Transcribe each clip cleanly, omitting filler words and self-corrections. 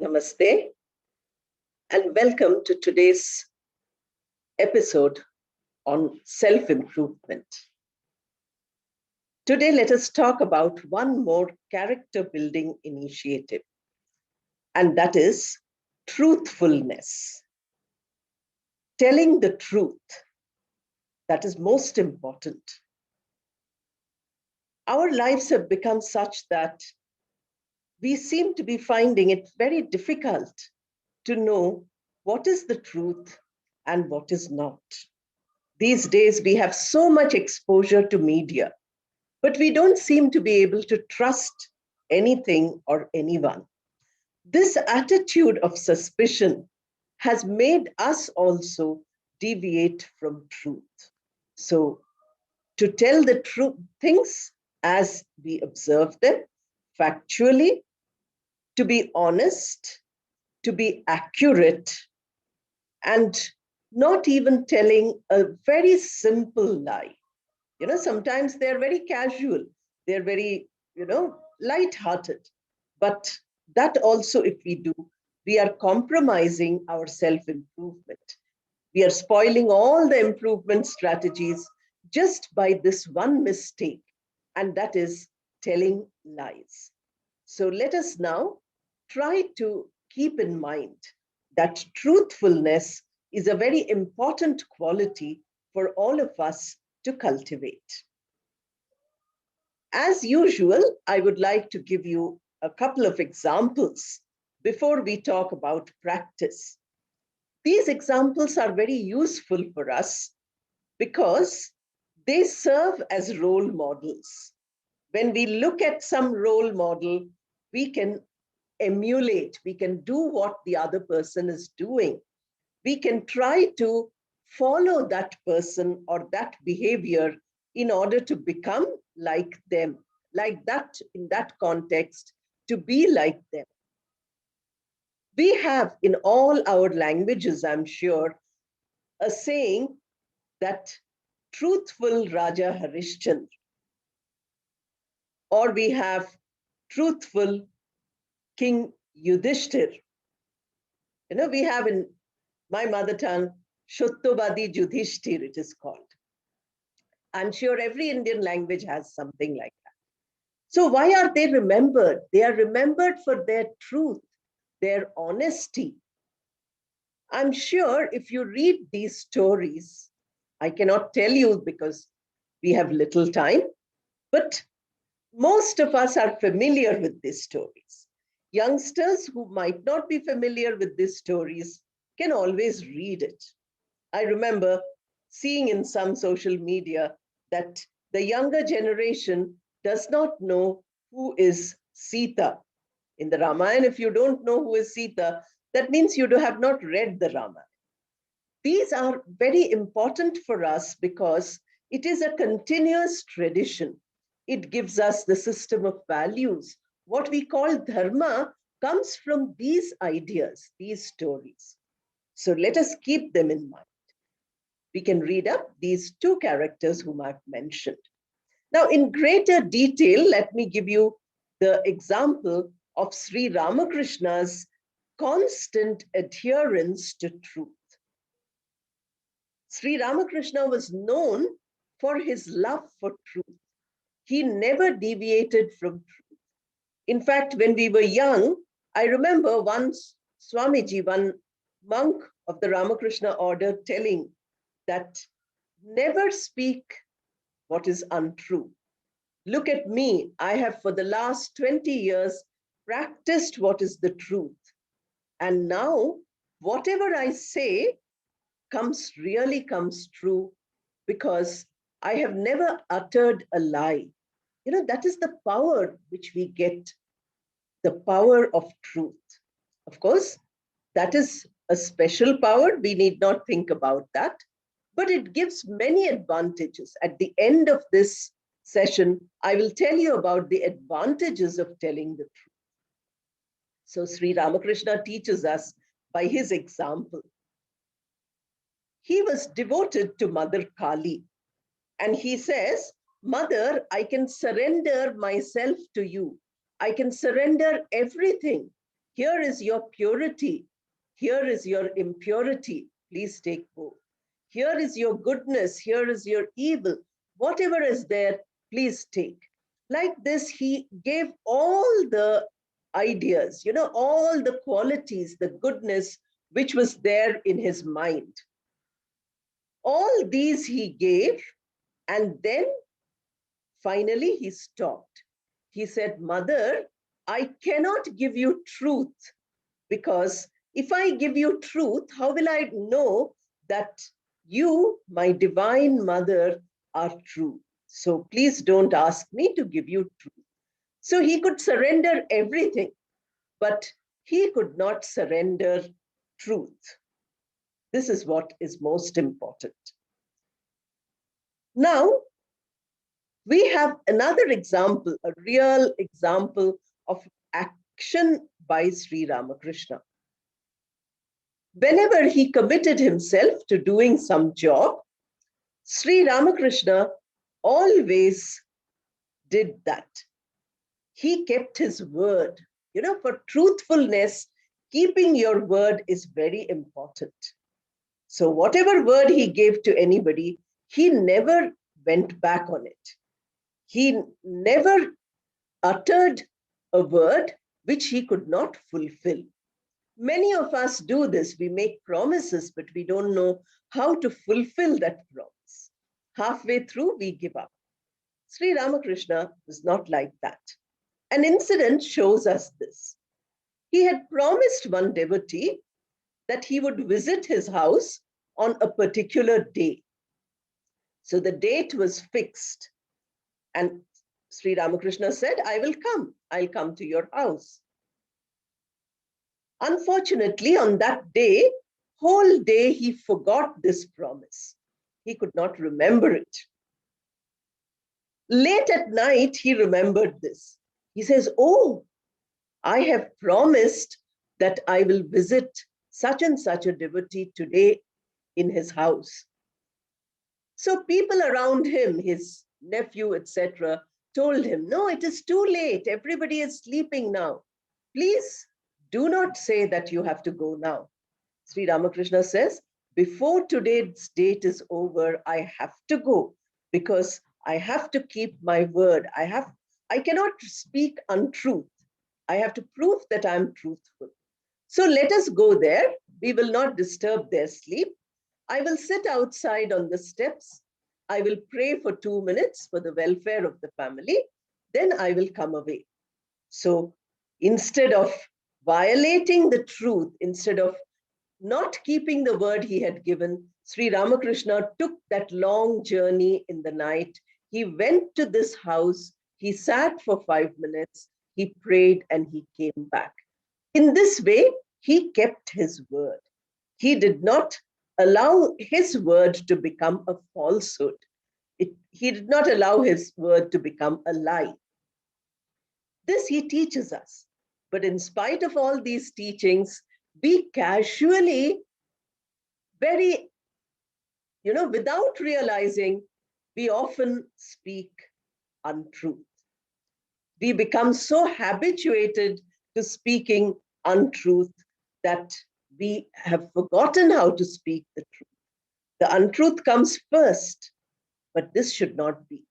Namaste and welcome to today's episode on self-improvement. Today, let us talk about one more character building initiative, and that is truthfulness. Telling the truth, that is most important. Our lives have become such that we seem to be finding it very difficult to know what is the truth and what is not. These days, we have so much exposure to media, but we don't seem to be able to trust anything or anyone. This attitude of suspicion has made us also deviate from truth. So, to tell the truth, things as we observe them, factually, to be honest, to be accurate, and not even telling a very simple lie. Sometimes they're very casual, they're very, light-hearted. But that also, if we do, we are compromising our self-improvement. We are spoiling all the improvement strategies just by this one mistake, and that is telling lies. So let us now try to keep in mind that truthfulness is a very important quality for all of us to cultivate. As usual, I would like to give you a couple of examples before we talk about practice. These examples are very useful for us because they serve as role models. When we look at some role model, we can emulate, we can do what the other person is doing. We can try to follow that person or that behavior in order to become like them, like that, in that context, to be like them. We have in all our languages, I'm sure, a saying that truthful Raja Harishchandra, or we have truthful King Yudhishthir. We have in my mother tongue, Shuttobadi Yudhishthir, it is called. I'm sure every Indian language has something like that. So why are they remembered? They are remembered for their truth, their honesty. I'm sure if you read these stories, I cannot tell you because we have little time, but most of us are familiar with these stories. Youngsters who might not be familiar with these stories can always read it. I remember seeing in some social media that the younger generation does not know who is Sita. In the Ramayana, if you don't know who is Sita, that means you have not read the Ramayana. These are very important for us because it is a continuous tradition. It gives us the system of values. What we call dharma comes from these ideas, these stories. So let us keep them in mind. We can read up these two characters whom I've mentioned. Now, in greater detail, let me give you the example of Sri Ramakrishna's constant adherence to truth. Sri Ramakrishna was known for his love for truth. He never deviated from truth. In fact, when we were young, I remember once Swamiji, one monk of the Ramakrishna order, telling that never speak what is untrue. Look at me. I have for the last 20 years practiced what is the truth. And now, whatever I say really comes true because I have never uttered a lie. That is the power which we get, the power of truth. Of course, that is a special power. We need not think about that. But it gives many advantages. At the end of this session, I will tell you about the advantages of telling the truth. So Sri Ramakrishna teaches us by his example. He was devoted to Mother Kali. And he says, Mother, I can surrender myself to you. I can surrender everything. Here is your purity. Here is your impurity. Please take both. Here is your goodness. Here is your evil. Whatever is there, please take. Like this, he gave all the ideas, all the qualities, the goodness which was there in his mind. All these he gave, and then finally he stopped. He said, Mother, I cannot give you truth, because if I give you truth, how will I know that you, my divine mother, are true? So please don't ask me to give you truth. So he could surrender everything, but he could not surrender truth. This is what is most important. Now, we have another example, a real example of action by Sri Ramakrishna. Whenever he committed himself to doing some job, Sri Ramakrishna always did that. He kept his word. For truthfulness, keeping your word is very important. So whatever word he gave to anybody, he never went back on it. He never uttered a word which he could not fulfill. Many of us do this. We make promises, but we don't know how to fulfill that promise. Halfway through, we give up. Sri Ramakrishna was not like that. An incident shows us this. He had promised one devotee that he would visit his house on a particular day. So the date was fixed. And Sri Ramakrishna said, I will come. I'll come to your house. Unfortunately, on that day, whole day, he forgot this promise. He could not remember it. Late at night, he remembered this. He says, oh, I have promised that I will visit such and such a devotee today in his house. So people around him, his nephew, etc., told him, no, it is too late. Everybody is sleeping now. Please do not say that you have to go now. Sri Ramakrishna says, before today's date is over, I have to go because I have to keep my word. I cannot speak untruth. I have to prove that I'm truthful. So let us go there. We will not disturb their sleep. I will sit outside on the steps. I will pray for 2 minutes for the welfare of the family. Then I will come away. So instead of violating the truth, instead of not keeping the word he had given, Sri Ramakrishna took that long journey in the night. He went to this house. He sat for 5 minutes. He prayed and he came back. In this way, he kept his word. He did not allow his word to become a falsehood. He did not allow his word to become a lie. This he teaches us. But in spite of all these teachings, we casually, without realizing, we often speak untruth. We become so habituated to speaking untruth that we have forgotten how to speak the truth. The untruth comes first, but this should not be.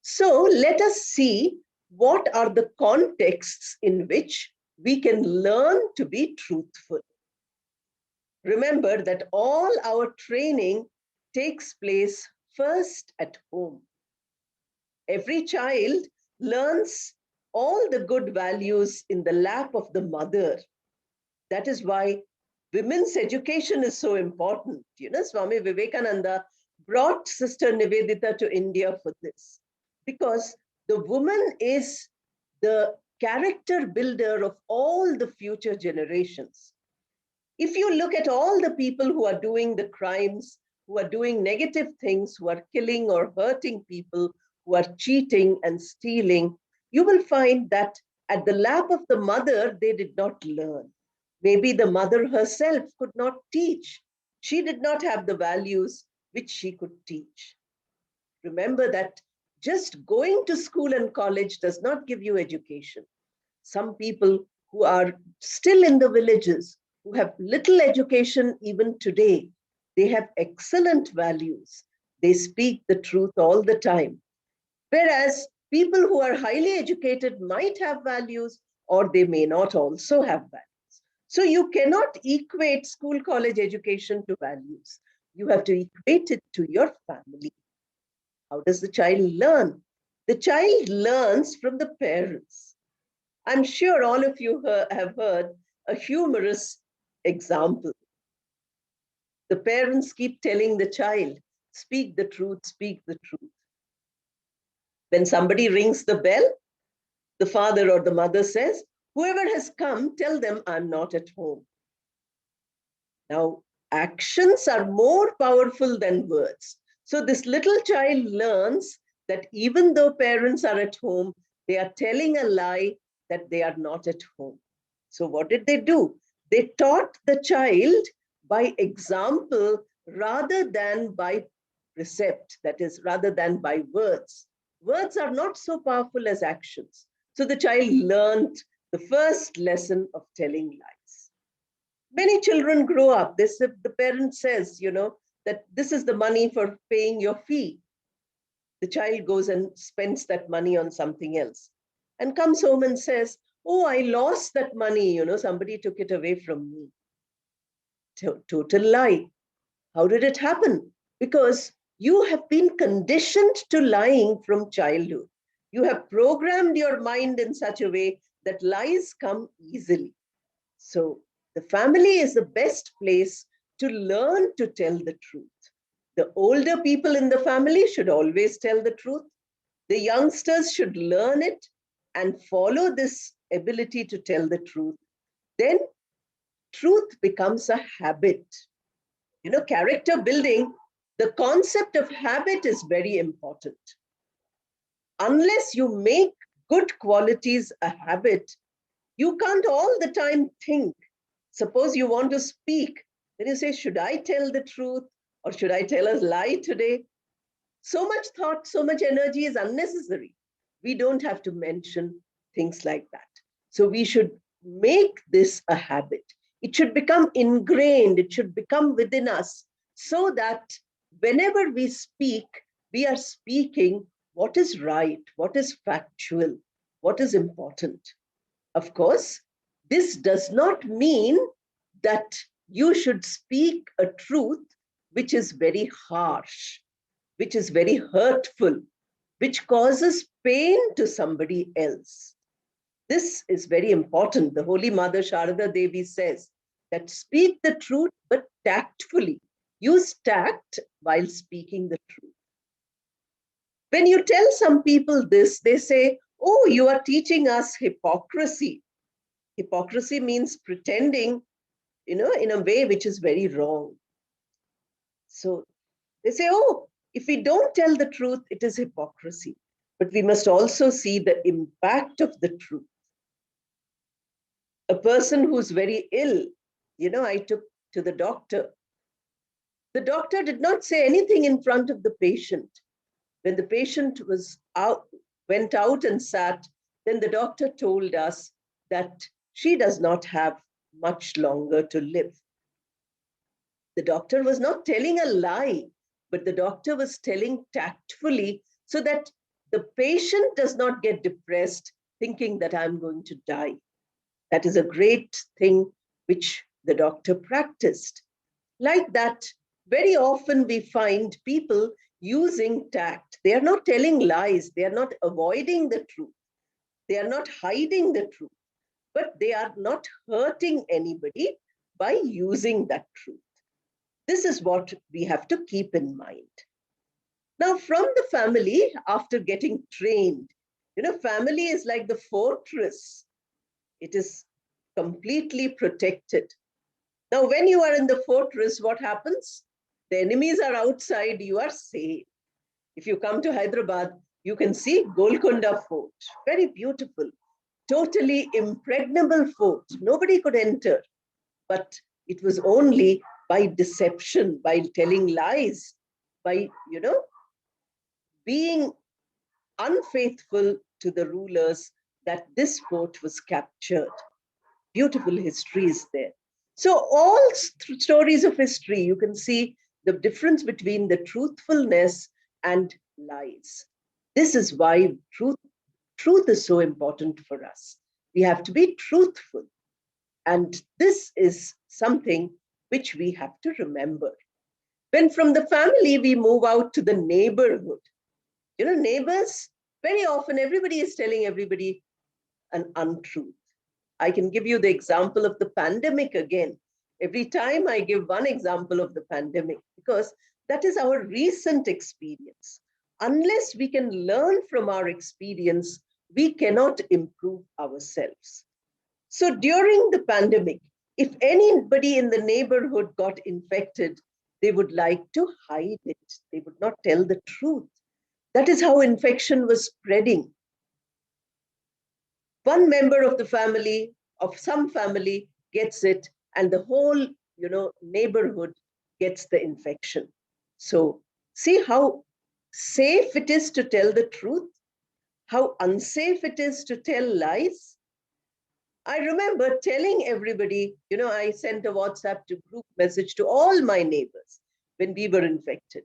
So let us see what are the contexts in which we can learn to be truthful. Remember that all our training takes place first at home. Every child learns all the good values in the lap of the mother. That is why women's education is so important. Swami Vivekananda brought Sister Nivedita to India for this, because the woman is the character builder of all the future generations. If you look at all the people who are doing the crimes, who are doing negative things, who are killing or hurting people, who are cheating and stealing, you will find that at the lap of the mother, they did not learn. Maybe the mother herself could not teach. She did not have the values which she could teach. Remember that just going to school and college does not give you education. Some people who are still in the villages, who have little education even today, they have excellent values. They speak the truth all the time. Whereas people who are highly educated might have values, or they may not also have values. So you cannot equate school, college education to values. You have to equate it to your family. How does the child learn? The child learns from the parents. I'm sure all of you have heard a humorous example. The parents keep telling the child, speak the truth, speak the truth. When somebody rings the bell, the father or the mother says, whoever has come, tell them I'm not at home. Now, actions are more powerful than words. So this little child learns that even though parents are at home, they are telling a lie that they are not at home. So what did they do? They taught the child by example rather than by precept, that is, rather than by words. Words are not so powerful as actions. So the child learned the first lesson of telling lies. Many children grow up, the parent says, that this is the money for paying your fee. The child goes and spends that money on something else and comes home and says, oh, I lost that money, somebody took it away from me. Total lie. How did it happen? Because you have been conditioned to lying from childhood. You have programmed your mind in such a way that lies come easily. So the family is the best place to learn to tell the truth. The older people in the family should always tell the truth. The youngsters should learn it and follow this ability to tell the truth. Then truth becomes a habit. Character building, the concept of habit is very important. Unless you make good qualities a habit, you can't all the time think. Suppose you want to speak, then you say, should I tell the truth or should I tell a lie today? So much thought, so much energy is unnecessary. We don't have to mention things like that. So we should make this a habit. It should become ingrained. It should become within us so that whenever we speak, we are speaking what is right, what is factual, what is important. Of course, this does not mean that you should speak a truth which is very harsh, which is very hurtful, which causes pain to somebody else. This is very important. The Holy Mother Sharada Devi says that speak the truth, but tactfully. Use tact while speaking the truth. When you tell some people this, they say, oh, you are teaching us hypocrisy. Hypocrisy means pretending, in a way which is very wrong. So they say, oh, if we don't tell the truth, it is hypocrisy. But we must also see the impact of the truth. A person who's very ill, I took to the doctor. The doctor did not say anything in front of the patient. When the patient went out and sat, then the doctor told us that she does not have much longer to live. The doctor was not telling a lie, but the doctor was telling tactfully so that the patient does not get depressed thinking that I'm going to die. That is a great thing which the doctor practiced. Like that, very often we find people using tact. They are not telling lies. They are not avoiding the truth. They are not hiding the truth, but they are not hurting anybody by using that truth. This is what we have to keep in mind. Now, from the family, after getting trained, family is like the fortress. It is completely protected. Now, when you are in the fortress, what happens? The enemies are outside, you are safe. If you come to Hyderabad, you can see Golconda Fort, very beautiful, totally impregnable fort. Nobody could enter, but it was only by deception, by telling lies, by, being unfaithful to the rulers that this fort was captured. beautiful history is there. So all stories of history, you can see the difference between the truthfulness and lies. This is why truth is so important for us. We have to be truthful. And this is something which we have to remember. When from the family, we move out to the neighborhood. Neighbors, very often everybody is telling everybody an untruth. I can give you the example of the pandemic again. Every time I give one example of the pandemic, because that is our recent experience. Unless we can learn from our experience, we cannot improve ourselves. So during the pandemic, if anybody in the neighborhood got infected, they would like to hide it. They would not tell the truth. That is how infection was spreading. One member of the family, of some family, gets it, and the whole, neighborhood gets the infection. So see how safe it is to tell the truth, how unsafe it is to tell lies. I remember telling everybody, I sent a WhatsApp to group message to all my neighbors when we were infected.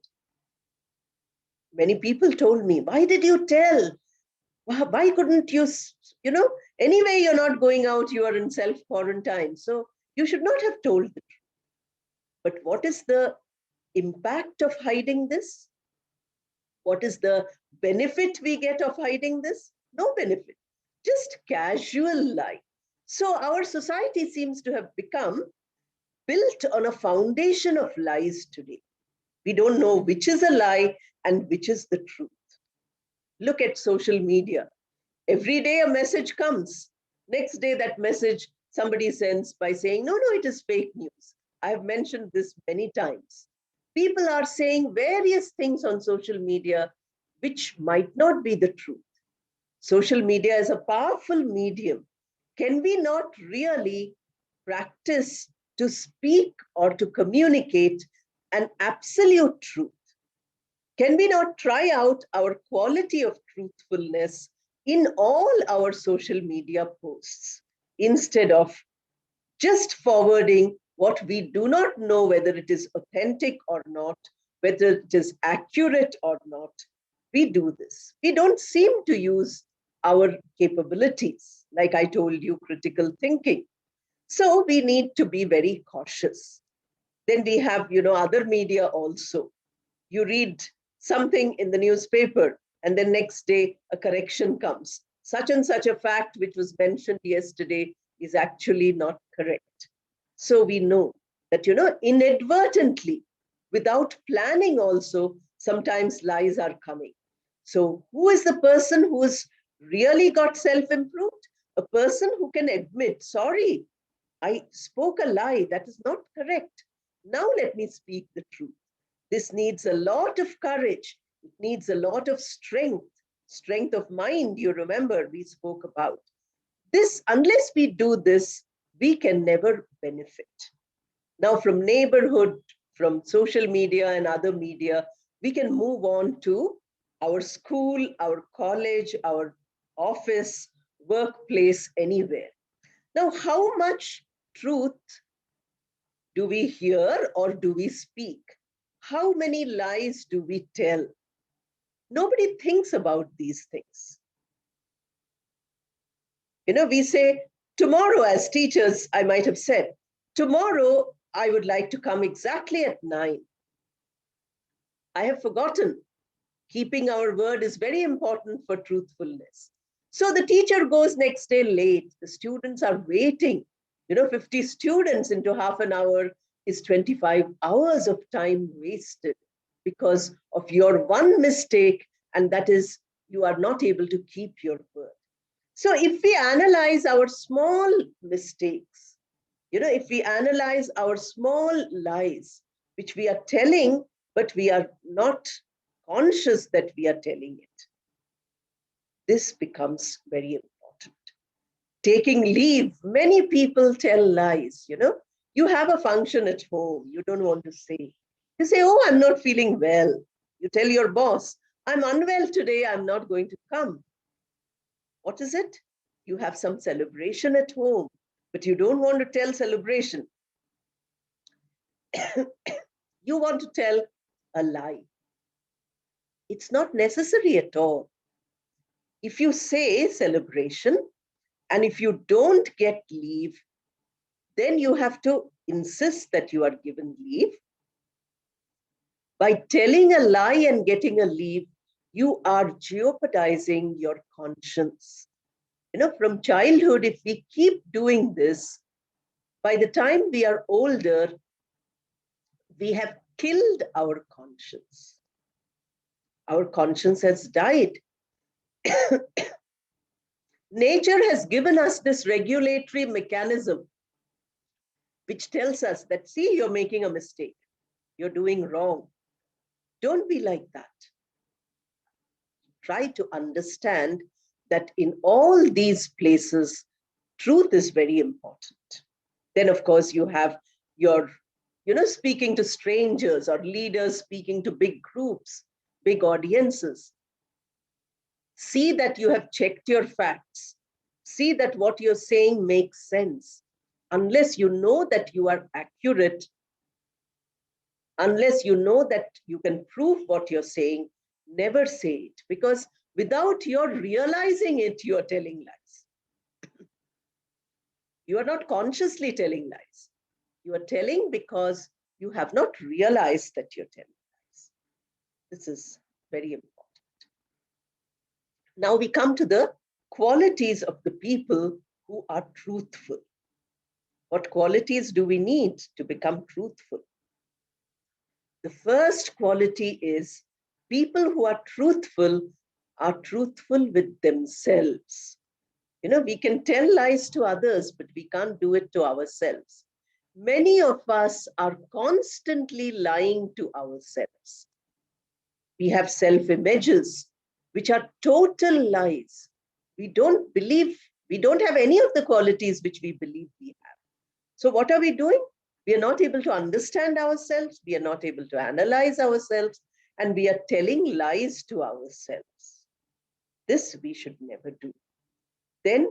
Many people told me, why did you tell? Why couldn't you, anyway, you're not going out, you are in self-quarantine. So you should not have told the truth. But what is the impact of hiding this? What is the benefit we get of hiding this? No benefit, just casual lie. So our society seems to have become built on a foundation of lies today. We don't know which is a lie and which is the truth. Look at social media. Every day a message comes. Next day that message somebody sends by saying, no, it is fake news. I have mentioned this many times. People are saying various things on social media which might not be the truth. Social media is a powerful medium. Can we not really practice to speak or to communicate an absolute truth? Can we not try out our quality of truthfulness in all our social media posts instead of just forwarding what we do not know whether it is authentic or not, whether it is accurate or not? We do this. We don't seem to use our capabilities, like I told you, critical thinking. So we need to be very cautious. Then we have, other media also. You read something in the newspaper, and then next day a correction comes. Such and such a fact which was mentioned yesterday is actually not correct. So we know that, inadvertently, without planning also, sometimes lies are coming. So who is the person who has really got self-improved? A person who can admit, sorry, I spoke a lie, that is not correct. Now let me speak the truth. This needs a lot of courage. It needs a lot of strength of mind, you remember we spoke about. This, unless we do this, we can never benefit. Now from neighborhood, from social media and other media, we can move on to our school, our college, our office, workplace, anywhere. Now, how much truth do we hear or do we speak? How many lies do we tell? Nobody thinks about these things. We say, tomorrow, as teachers, I might have said, tomorrow I would like to come exactly at 9. I have forgotten. Keeping our word is very important for truthfulness. So the teacher goes next day late. The students are waiting. 50 students into half an hour is 25 hours of time wasted because of your one mistake, and that is you are not able to keep your word. So if we analyze our small mistakes, if we analyze our small lies, which we are telling, but we are not conscious that we are telling it, this becomes very important. Taking leave, many people tell lies. You have a function at home, you don't want to say. You say, oh, I'm not feeling well. You tell your boss, I'm unwell today, I'm not going to come. What is it? You have some celebration at home. but you don't want to tell celebration. You want to tell a lie. It's not necessary at all. If you say celebration and if you don't get leave, then you have to insist that you are given leave. By telling a lie and getting a leave, you are jeopardizing your conscience. From childhood, if we keep doing this, by the time we are older, we have killed our conscience. Our conscience has died. Nature has given us this regulatory mechanism which tells us that, see, you're making a mistake. You're doing wrong. Don't be like that. Try to understand that in all these places, truth is very important. Then, of course, you have your, speaking to strangers or leaders speaking to big groups, big audiences. See that you have checked your facts. See that what you're saying makes sense. Unless you know that you are accurate, unless you know that you can prove what you're saying, never say it, because without your realizing it, you're telling lies. You are not consciously telling lies. You are telling because you have not realized that you're telling lies. This is very important. Now we come to the qualities of the people who are truthful. What qualities do we need to become truthful? The first quality is people who are truthful with themselves. We can tell lies to others, but we can't do it to ourselves. Many of us are constantly lying to ourselves. We have self-images, which are total lies. We don't have any of the qualities which we believe we have. So what are we doing? We are not able to understand ourselves. We are not able to analyze ourselves. And we are telling lies to ourselves. This we should never do. Then,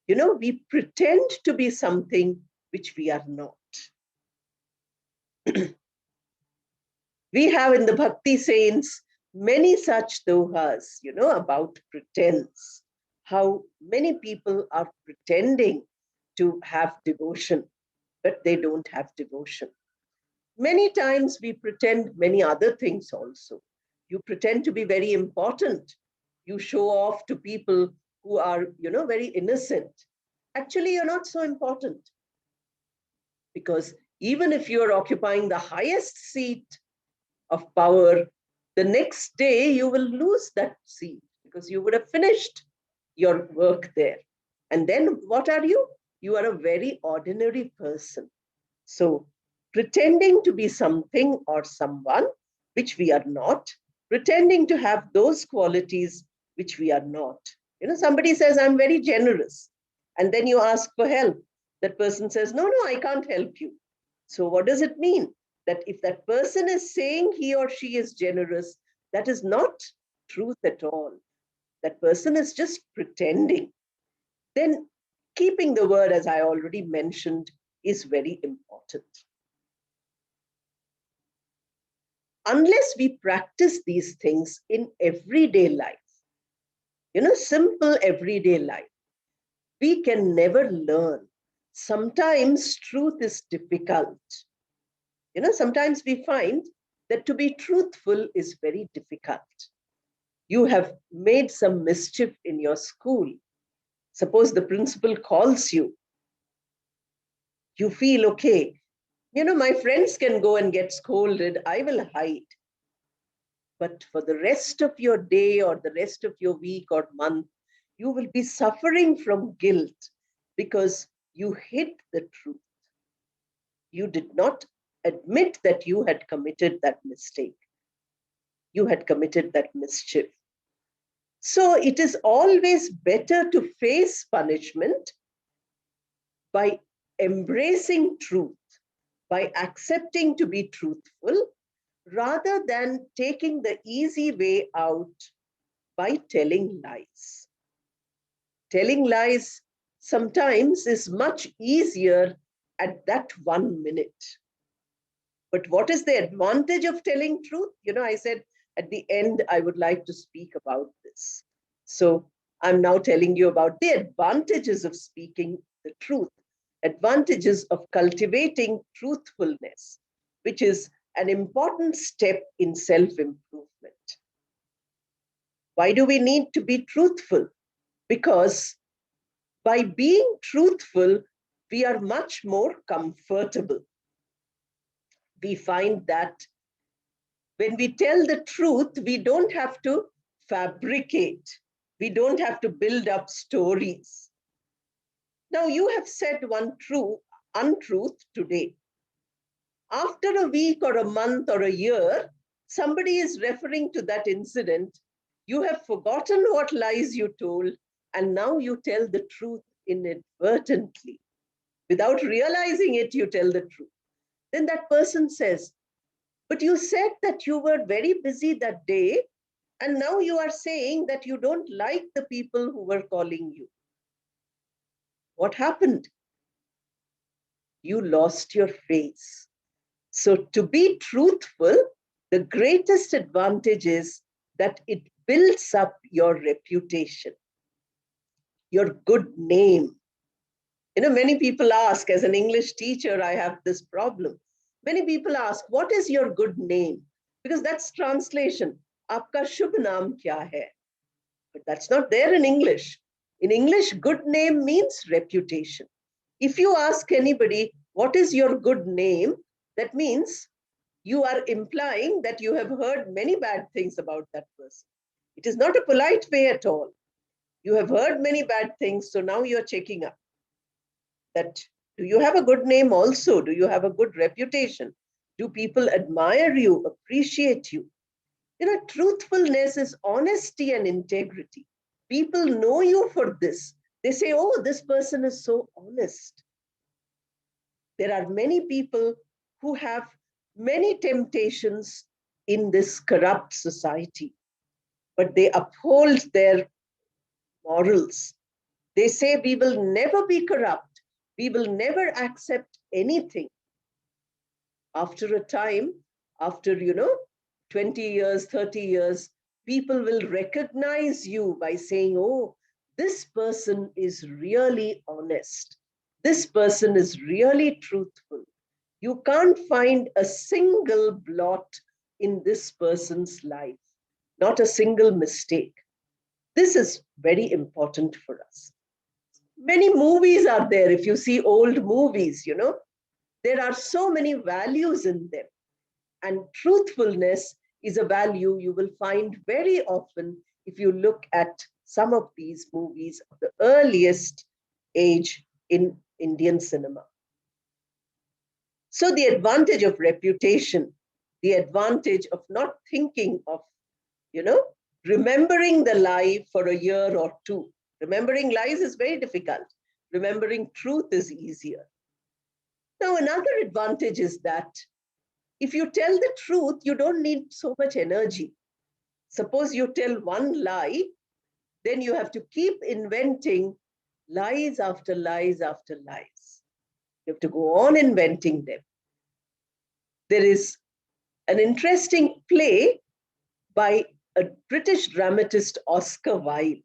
we pretend to be something which we are not. We have in the Bhakti saints many such dohas, about pretense, how many people are pretending to have devotion, but they don't have devotion. Many times we pretend many other things also. You pretend to be very important. You show off to people who are, very innocent. Actually, you're not so important. Because even if you're occupying the highest seat of power, the next day you will lose that seat because you would have finished your work there. And then what are you? You are a very ordinary person. So pretending to be something or someone which we are not, pretending to have those qualities which we are not. Somebody says, I'm very generous. And then you ask for help. That person says, no, I can't help you. So what does it mean? That if that person is saying he or she is generous, that is not truth at all. That person is just pretending. Then keeping the word, as I already mentioned, is very important. Unless we practice these things in everyday life, simple everyday life, we can never learn. Sometimes truth is difficult. Sometimes we find that to be truthful is very difficult. You have made some mischief in your school. Suppose the principal calls you. You feel, okay, my friends can go and get scolded. I will hide. But for the rest of your day or the rest of your week or month, you will be suffering from guilt because you hid the truth. You did not admit that you had committed that mistake. You had committed that mischief. So it is always better to face punishment by embracing truth, by accepting to be truthful, rather than taking the easy way out by telling lies. Telling lies sometimes is much easier at that 1 minute. But what is the advantage of telling truth? I said at the end, I would like to speak about this. So I'm now telling you about the advantages of speaking the truth, advantages of cultivating truthfulness, which is an important step in self-improvement. Why do we need to be truthful? Because by being truthful, we are much more comfortable. We find that when we tell the truth, we don't have to fabricate. We don't have to build up stories. Now, you have said one untruth today. After a week or a month or a year, somebody is referring to that incident. You have forgotten what lies you told, and now you tell the truth inadvertently. Without realizing it, you tell the truth. Then that person says, but you said that you were very busy that day, and now you are saying that you don't like the people who were calling you. What happened? You lost your face. So to be truthful, the greatest advantage is that it builds up your reputation, your good name. Many people ask, as an English teacher, I have this problem. Many people ask, what is your good name? Because that's translation. Aapka shubh naam kya hai? But that's not there in English. In English, good name means reputation. If you ask anybody, what is your good name? That means you are implying that you have heard many bad things about that person. It is not a polite way at all. You have heard many bad things, so now you're checking up. That, do you have a good name also? Do you have a good reputation? Do people admire you, appreciate you? Truthfulness is honesty and integrity. People know you for this. They say, oh, this person is so honest. There are many people who have many temptations in this corrupt society, but they uphold their morals. They say, we will never be corrupt. We will never accept anything. After a time, after, 20 years, 30 years, people will recognize you by saying, oh, this person is really honest. This person is really truthful. You can't find a single blot in this person's life, not a single mistake. This is very important for us. Many movies are there. If you see old movies, there are so many values in them. And truthfulness is a value you will find very often if you look at some of these movies of the earliest age in Indian cinema. So the advantage of reputation, the advantage of not thinking of, remembering the lie for a year or two. Remembering lies is very difficult. Remembering truth is easier. Now, another advantage is that if you tell the truth, you don't need so much energy. Suppose you tell one lie, then you have to keep inventing lies after lies after lies. You have to go on inventing them. There is an interesting play by a British dramatist, Oscar Wilde.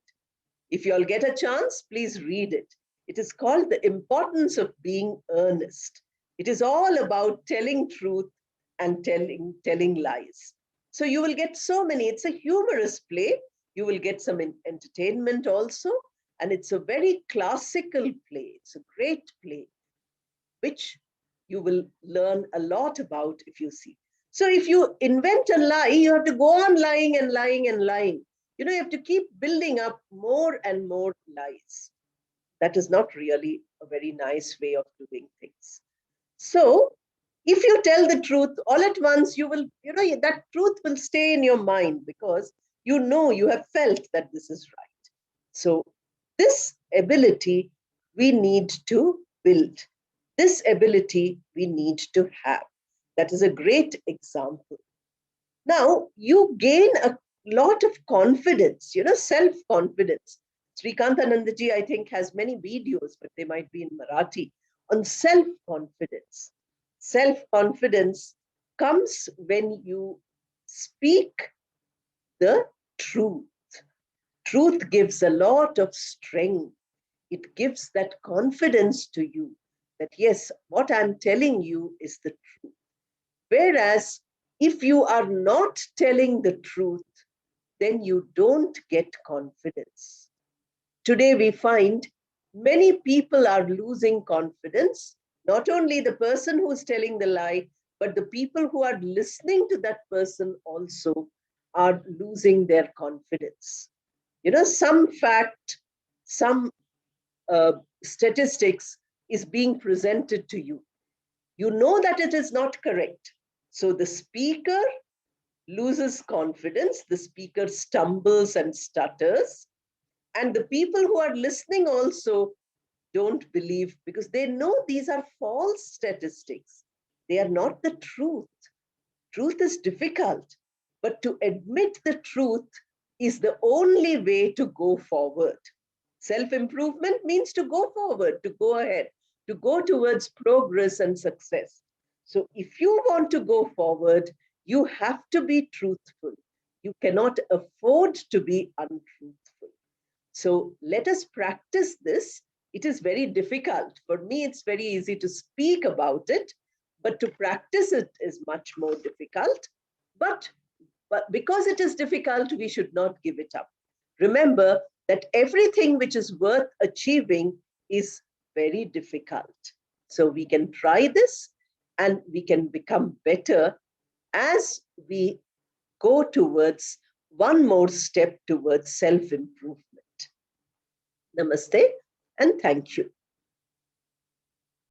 If you all get a chance, please read it. It is called The Importance of Being Earnest. It is all about telling truth and telling lies. So you will get so many. It's a humorous play. You will get some entertainment also. And it's a very classical play. It's a great play, which you will learn a lot about if you see. So if you invent a lie, you have to go on lying and lying and lying. You have to keep building up more and more lies. That is not really a very nice way of doing things. So if you tell the truth all at once, you will, that truth will stay in your mind because you have felt that this is right. So this ability we need to build. This ability we need to have. That is a great example. Now, you gain a lot of confidence, self-confidence. Srikantanandaji, I think, has many videos, but they might be in Marathi, on self-confidence. Self-confidence comes when you speak the truth. Truth gives a lot of strength. It gives that confidence to you that, yes, what I'm telling you is the truth. Whereas if you are not telling the truth, then you don't get confidence. Today we find many people are losing confidence, not only the person who is telling the lie, but the people who are listening to that person also are losing their confidence. Some fact, some statistics is being presented to you. You know that it is not correct. So the speaker loses confidence, the speaker stumbles and stutters, and the people who are listening also don't believe because they know these are false statistics. They are not the truth. Truth is difficult, but to admit the truth is the only way to go forward. Self-improvement means to go forward, to go ahead, to go towards progress and success. So if you want to go forward, you have to be truthful. You cannot afford to be untruthful. So let us practice this. It is very difficult. For me, it's very easy to speak about it, but to practice it is much more difficult. But because it is difficult, we should not give it up. Remember that everything which is worth achieving is very difficult. So we can try this and we can become better as we go towards one more step towards self-improvement. Namaste and thank you.